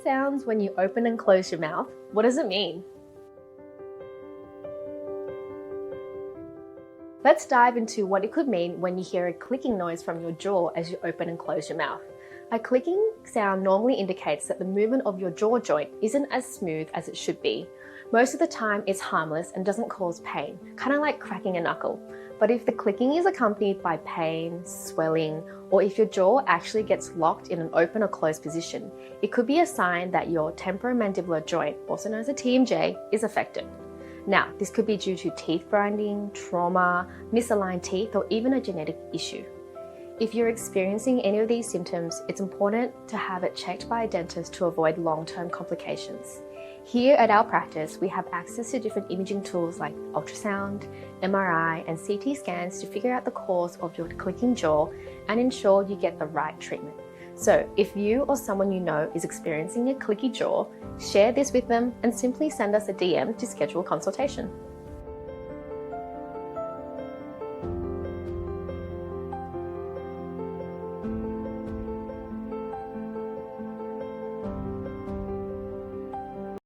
sounds when you open and close your mouth? What does it mean? Let's dive into what it could mean when you hear a clicking noise from your jaw as you open and close your mouth. A clicking sound normally indicates that the movement of your jaw joint isn't as smooth as it should be. Most of the time it's harmless and doesn't cause pain, kind of like cracking a knuckle. But if the clicking is accompanied by pain, swelling, or if your jaw actually gets locked in an open or closed position, it could be a sign that your temporomandibular joint, also known as a TMJ, is affected. Now, this could be due to teeth grinding, trauma, misaligned teeth, or even a genetic issue. If you're experiencing any of these symptoms, it's important to have it checked by a dentist to avoid long-term complications. Here at our practice, we have access to different imaging tools like ultrasound, MRI, and CT scans to figure out the cause of your clicking jaw and ensure you get the right treatment. So if you or someone you know is experiencing a clicky jaw, share this with them and simply send us a DM to schedule a consultation.